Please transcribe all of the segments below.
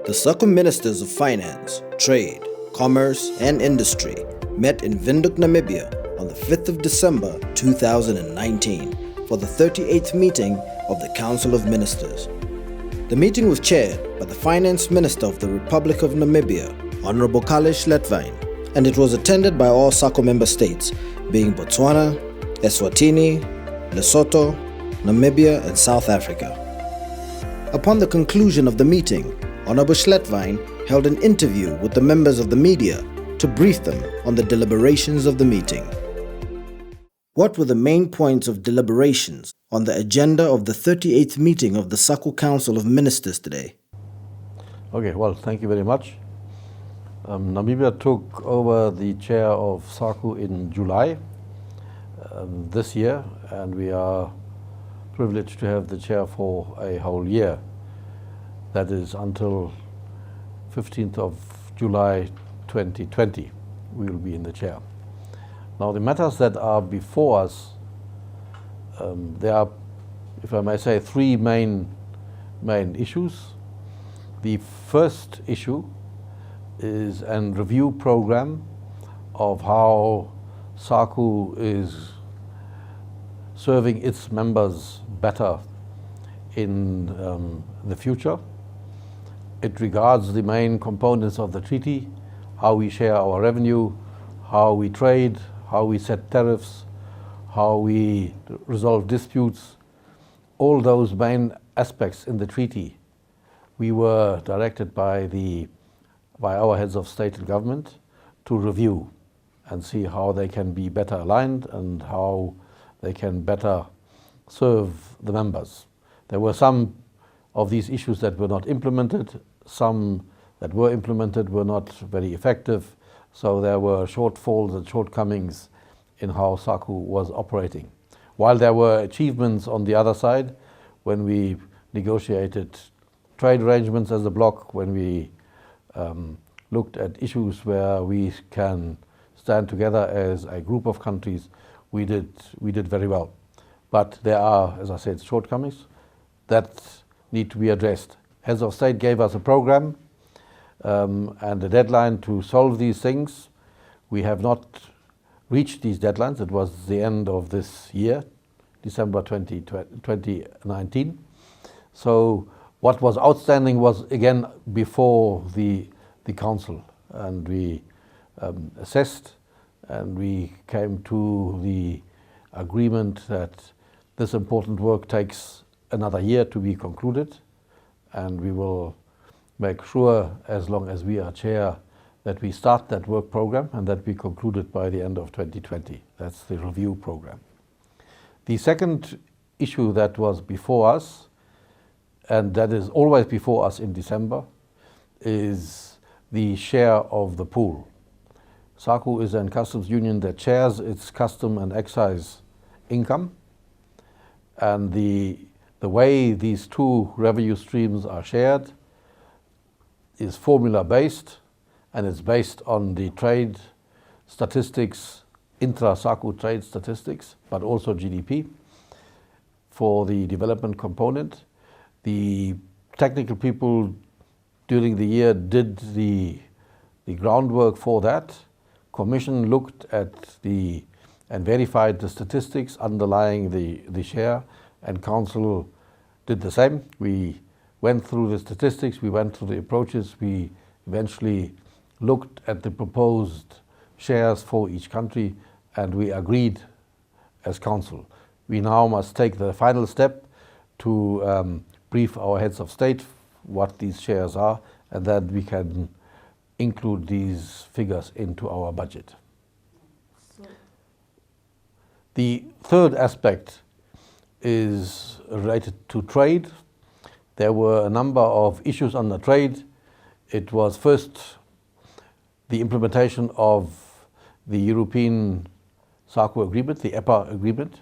The SACU Ministers of Finance, Trade, Commerce and Industry met in Windhoek, Namibia on the 5th of December 2019 for the 38th meeting of the Council of Ministers. The meeting was chaired by the Finance Minister of the Republic of Namibia, Honorable Kale Schletwijn, and it was attended by all SACU member states, being Botswana, Eswatini, Lesotho, Namibia and South Africa. Upon the conclusion of the meeting, Honorable Schletwijn held an interview with the members of the media to brief them on the deliberations of the meeting. What were the main points of deliberations on the agenda of the 38th meeting of the SACU Council of Ministers today? Okay, well, thank you very much. Namibia took over the chair of SACU in July this year, and we are privileged to have the chair for a whole year. That is until 15th of July 2020, we will be in the chair. Now the matters that are before us, there are, if I may say, three main issues. The first issue is a review program of how SACU is serving its members better in the future. It regards the main components of the treaty, how we share our revenue, how we trade, how we set tariffs, how we resolve disputes. All those main aspects in the treaty, we were directed by our heads of state and government to review and see how they can be better aligned and how they can better serve the members. There were some of these issues that were not implemented, some that were implemented were not very effective, so there were shortfalls and shortcomings in how SACU was operating. While there were achievements on the other side, when we negotiated trade arrangements as a bloc, when we looked at issues where we can stand together as a group of countries, we did very well. But there are, as I said, shortcomings that need to be addressed. Heads of state gave us a program and a deadline to solve these things. We have not reached these deadlines. It was the end of this year, December 2019. So what was outstanding was again before the council, and we assessed and we came to the agreement that this important work takes another year to be concluded, and we will make sure, as long as we are chair, that we start that work program and that we conclude it by the end of 2020. That's the review program. The second issue that was before us, and that is always before us in December, is the share of the pool. SACU is a customs union that shares its custom and excise income, and the way these two revenue streams are shared is formula based, and it's based on the trade statistics, intra-SACU trade statistics, but also GDP for the development component. The technical people during the year did the groundwork for that. Commission looked at and verified the statistics underlying the share, and council did the same. We went through the statistics, we went through the approaches, we eventually looked at the proposed shares for each country, and we agreed as council. We now must take the final step to brief our heads of state what these shares are, and then we can include these figures into our budget. The third aspect is related to trade. There were a number of issues on the trade. It was first the implementation of the European SACU agreement, the EPA agreement.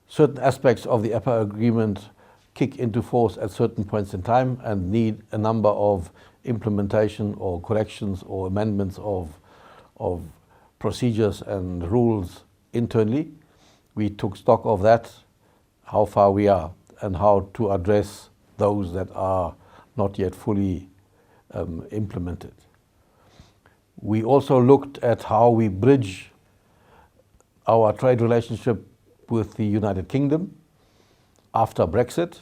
Certain aspects of the EPA agreement kick into force at certain points in time and need a number of implementation or corrections or amendments of procedures and rules internally. We took stock of that, how far we are, and how to address those that are not yet fully implemented. We also looked at how we bridge our trade relationship with the United Kingdom after Brexit.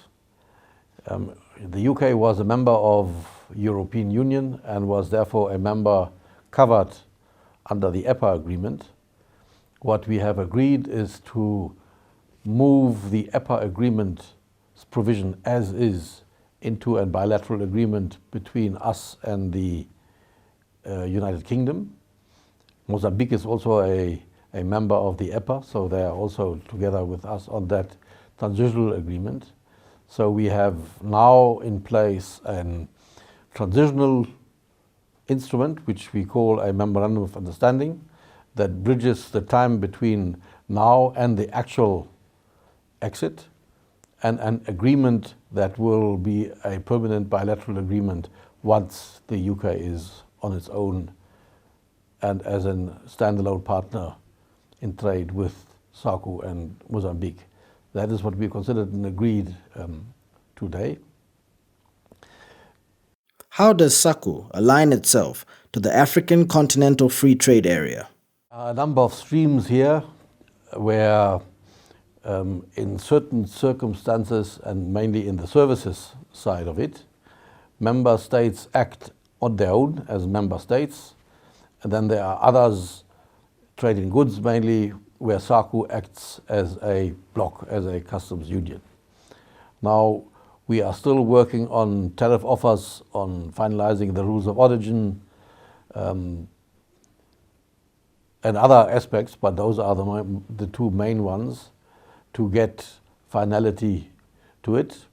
The UK was a member of European Union and was therefore a member covered under the EPA agreement. What we have agreed is to move the EPA agreement's provision as is into a bilateral agreement between us and the United Kingdom. Mozambique is also a member of the EPA, so they are also together with us on that transitional agreement. So we have now in place a transitional instrument, which we call a Memorandum of Understanding, that bridges the time between now and the actual exit, and an agreement that will be a permanent bilateral agreement once the UK is on its own and as a standalone partner in trade with SACU and Mozambique. That is what we considered and agreed today. How does SACU align itself to the African Continental Free Trade Area? A number of streams here where in certain circumstances, and mainly in the services side of it, member states act on their own as member states, and then there are others, trading goods mainly, where SACU acts as a bloc, as a customs union. Now, we are still working on tariff offers, on finalizing the rules of origin, and other aspects, but those are the two main ones to get finality to it.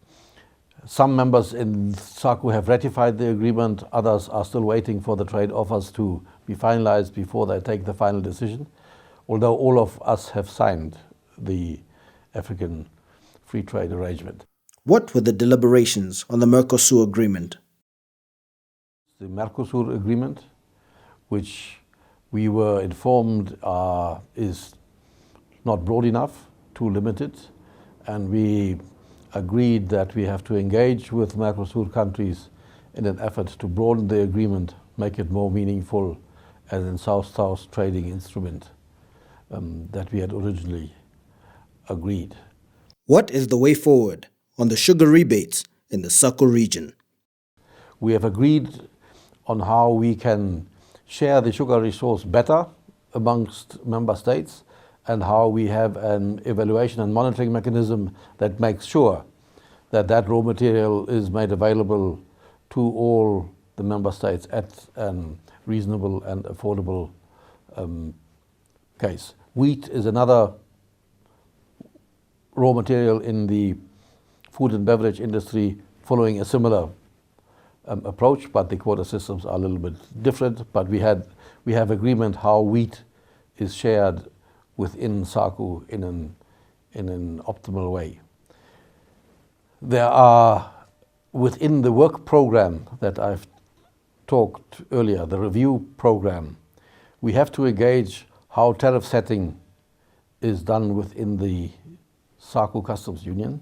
Some members in SACU have ratified the agreement, others are still waiting for the trade offers to be finalized before they take the final decision, although all of us have signed the African Free Trade Arrangement. What were the deliberations on the Mercosur agreement? The Mercosur agreement, which we were informed is not broad enough, too limited, and we agreed that we have to engage with Mercosur countries in an effort to broaden the agreement, make it more meaningful as a South-South trading instrument that we had originally agreed. What is the way forward on the sugar rebates in the SACU region? We have agreed on how we can share the sugar resource better amongst member states, and how we have an evaluation and monitoring mechanism that makes sure that that raw material is made available to all the member states at a reasonable and affordable case. Wheat is another raw material in the food and beverage industry following a similar approach, but the quota systems are a little bit different. But we have agreement how wheat is shared within SACU in an optimal way. There are, within the work program that I've talked earlier, the review program, we have to engage how tariff setting is done within the SACU Customs Union,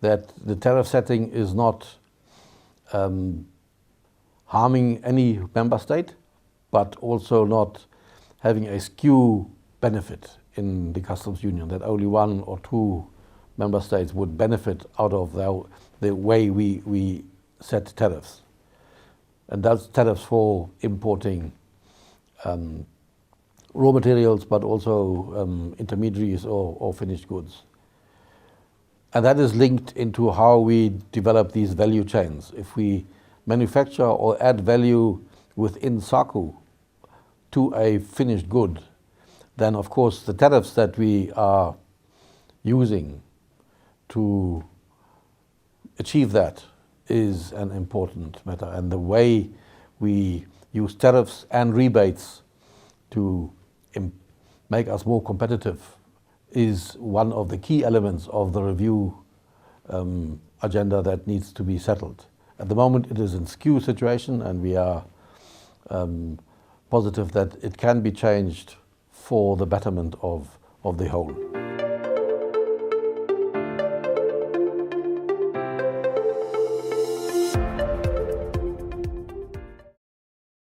that the tariff setting is not harming any member state, but also not having a skew benefit in the customs union, that only one or two member states would benefit out of the way we set tariffs. And that's tariffs for importing raw materials, but also intermediaries or finished goods. And that is linked into how we develop these value chains. If we manufacture or add value within SACU to a finished good, then of course the tariffs that we are using to achieve that is an important matter. And the way we use tariffs and rebates to make us more competitive is one of the key elements of the review agenda that needs to be settled. At the moment it is in skew situation, and we are positive that it can be changed for the betterment of the whole.